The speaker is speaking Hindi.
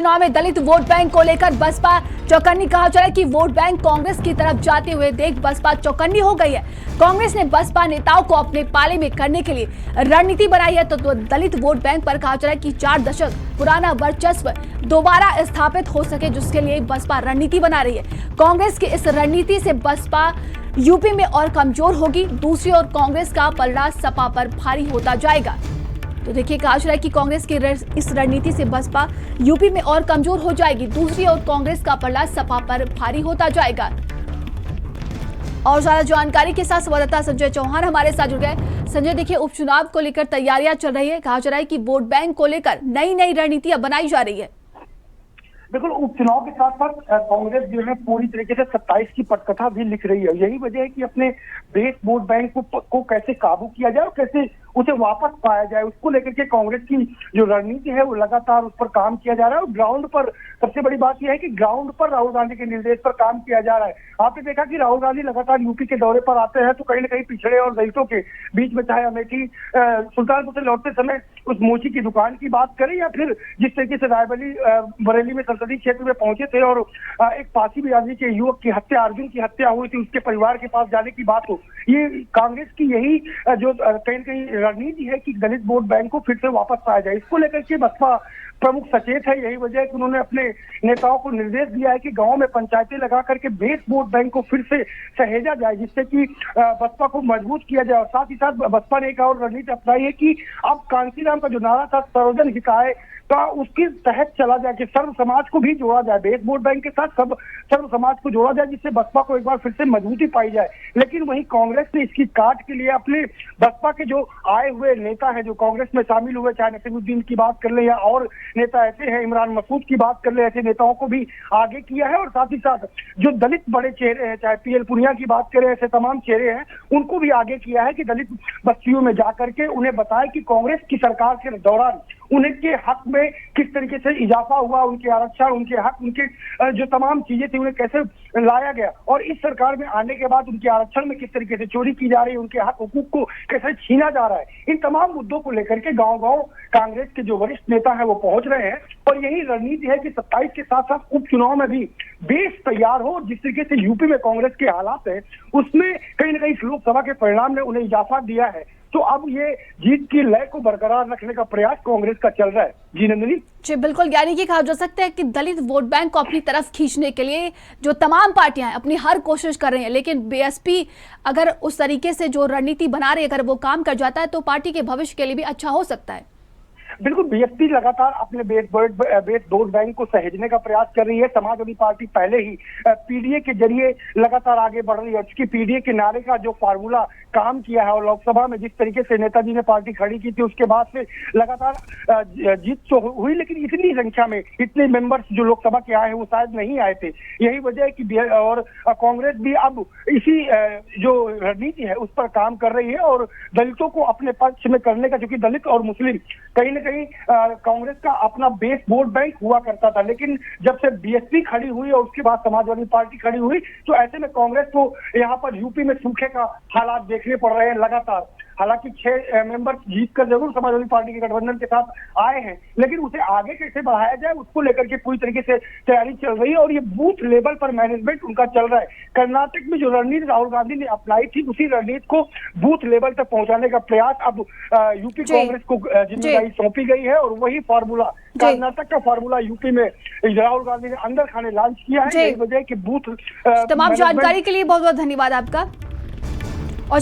चुनाव में दलित वोट बैंक को लेकर बसपा चौकन्नी। कहा जा रहा है कि वोट बैंक कांग्रेस की तरफ जाते हुए देख बसपा चौकन्नी हो गई है। कांग्रेस ने बसपा नेताओं को अपने पाले में करने के लिए रणनीति बनाई है। तो दलित वोट बैंक पर कहा जा रहा है कि 4 दशक पुराना वर्चस्व दोबारा स्थापित हो सके, जिसके लिए बसपा रणनीति बना रही है। कांग्रेस की इस रणनीति से बसपा यूपी में और कमजोर होगी। दूसरी ओर कांग्रेस का पलड़ा सपा पर भारी होता जाएगा। तो देखिए, कहा जा रहा है कि कांग्रेस की इस रणनीति से बसपा यूपी में और कमजोर हो जाएगी। दूसरी ओर कांग्रेस का पलड़ा सपा पर भारी होता जाएगा। और ज्यादा जानकारी के साथ संवाददाता संजय चौहान हमारे साथ जुड़ गए। संजय, देखिए, उपचुनाव को लेकर तैयारियां चल रही है। कहा जा रहा है कि वोट बैंक को लेकर नई नई रणनीतियां बनाई जा रही है। बिल्कुल, उपचुनाव के साथ साथ कांग्रेस जो है पूरी तरीके से 27 की पटकथा भी लिख रही है। यही वजह है कि अपने बेस वोट बैंक को कैसे काबू किया जाए और कैसे उसे वापस पाया जाए, उसको लेकर के कांग्रेस की जो रणनीति है वो लगातार उस पर काम किया जा रहा है। और ग्राउंड पर सबसे बड़ी बात यह है कि ग्राउंड पर राहुल गांधी के निर्देश पर काम किया जा रहा है। आपने देखा कि राहुल गांधी लगातार यूपी के दौरे पर आते हैं तो कहीं ना कहीं पिछड़े और दलितों के बीच में, चाहे अमेठी सुल्तानपुर से लौटते समय उस मोची की दुकान की बात करें या फिर जिस तरीके से रायबरेली बरेली में संसदीय क्षेत्र में पहुंचे थे और एक फांसी बिरादरी के युवक की हत्या, अर्जुन की हत्या हुई थी, उसके परिवार के पास जाने की बात हो, ये कांग्रेस की यही जो कहीं न कहीं रणनीति है कि दलित वोट बैंक को फिर से वापस पाया जाए। इसको लेकर के बसपा प्रमुख सचेत है। यही वजह है कि उन्होंने अपने नेताओं को निर्देश दिया है कि गांव में पंचायतें लगा करके बेस वोट बैंक को फिर से सहेजा जाए, जिससे कि बसपा को मजबूत किया जाए। और साथ ही साथ बसपा ने एक और रणनीति अपनाई है कि अब कांसीराम का जो नारा था सर्वजन हिताय का, उसके तहत चला जाए कि सर्व समाज को भी जोड़ा जाए, बेस वोट बैंक के साथ सब सर्व समाज को जोड़ा जाए, जिससे बसपा को एक बार फिर से मजबूती पाई जाए। लेकिन वहीं कांग्रेस ने इसकी काट के लिए अपने बसपा के जो आए हुए नेता हैं, जो कांग्रेस में शामिल हुए, चाहे नसीरुद्दीन की बात कर ले या और नेता ऐसे हैं, इमरान मसूद की बात कर ले, ऐसे नेताओं को भी आगे किया है। और साथ ही साथ जो दलित बड़े चेहरे हैं, चाहे पीएल पुनिया की बात करें, ऐसे तमाम चेहरे हैं, उनको भी आगे किया है कि दलित बस्तियों में जाकर के उन्हें बताए कि कांग्रेस की सरकार के दौरान उनके हक में किस तरीके से इजाफा हुआ, उनके आरक्षण, उनके हक, उनके जो तमाम चीजें थी उन्हें कैसे लाया गया और इस सरकार में आने के बाद उनके आरक्षण में किस तरीके से चोरी की जा रही है, उनके हक हुकूक को कैसे छीना जा रहा है। इन तमाम मुद्दों को लेकर के गांव-गांव कांग्रेस के जो वरिष्ठ नेता है वो पहुंच रहे हैं। और यही रणनीति है कि 27 के साथ साथ उपचुनाव में भी बेस तैयार हो। जिस तरीके से यूपी में कांग्रेस के हालात है उसमें कहीं ना कहीं लोकसभा के परिणाम ने उन्हें इजाफा दिया है, तो अब ये जीत की लय को बरकरार रखने का प्रयास कांग्रेस का चल रहा है। जी नंदिनी। जी बिल्कुल, यानी कि कहा जा सकता है कि दलित वोट बैंक को अपनी तरफ खींचने के लिए जो तमाम पार्टियां हैं अपनी हर कोशिश कर रही हैं, लेकिन बीएसपी अगर उस तरीके से जो रणनीति बना रही है, अगर वो काम कर जाता है तो पार्टी के भविष्य के लिए भी अच्छा हो सकता है। बिल्कुल, बीएसपी लगातार अपने बेस वोट बैंक को सहेजने का प्रयास कर रही है। समाजवादी पार्टी पहले ही पीडीए के जरिए लगातार आगे बढ़ रही है। उसकी पीडीए के नारे का जो फार्मूला काम किया है और लोकसभा में जिस तरीके से नेताजी ने पार्टी खड़ी की थी, उसके बाद से लगातार जीत तो हुई, लेकिन इतनी संख्या में इतने मेंबर्स जो लोकसभा के आए हैं वो शायद नहीं आए थे। यही वजह है कि और कांग्रेस भी अब इसी जो रणनीति है उस पर काम कर रही है और दलितों को अपने पक्ष में करने का, क्योंकि दलित और मुस्लिम कहीं ना कहीं कांग्रेस का अपना बेस वोट बैंक हुआ करता था, लेकिन जब से बीएसपी खड़ी हुई और उसके बाद समाजवादी पार्टी खड़ी हुई तो ऐसे में कांग्रेस को यहाँ पर यूपी में सूखे का हालात देखने पड़ रहे हैं लगातार। हालांकि 6 मेंबर जीतकर जरूर समाजवादी पार्टी के गठबंधन के साथ आए हैं, लेकिन उसे आगे कैसे बढ़ाया जाए उसको लेकर के पूरी तरीके से तैयारी चल रही है और ये बूथ लेवल पर मैनेजमेंट उनका चल रहा है। कर्नाटक में जो रणनीति राहुल गांधी ने अपनाई थी उसी रणनीति को बूथ लेवल तक पहुंचाने का प्रयास अब यूपी कांग्रेस को जिम्मेदारी सौंपी गई है और वही फार्मूला, कर्नाटक का फार्मूला यूपी में राहुल गांधी ने अंदर खाने लॉन्च किया है। यही वजह है कि बूथ तमाम जानकारी के लिए बहुत बहुत धन्यवाद आपका। और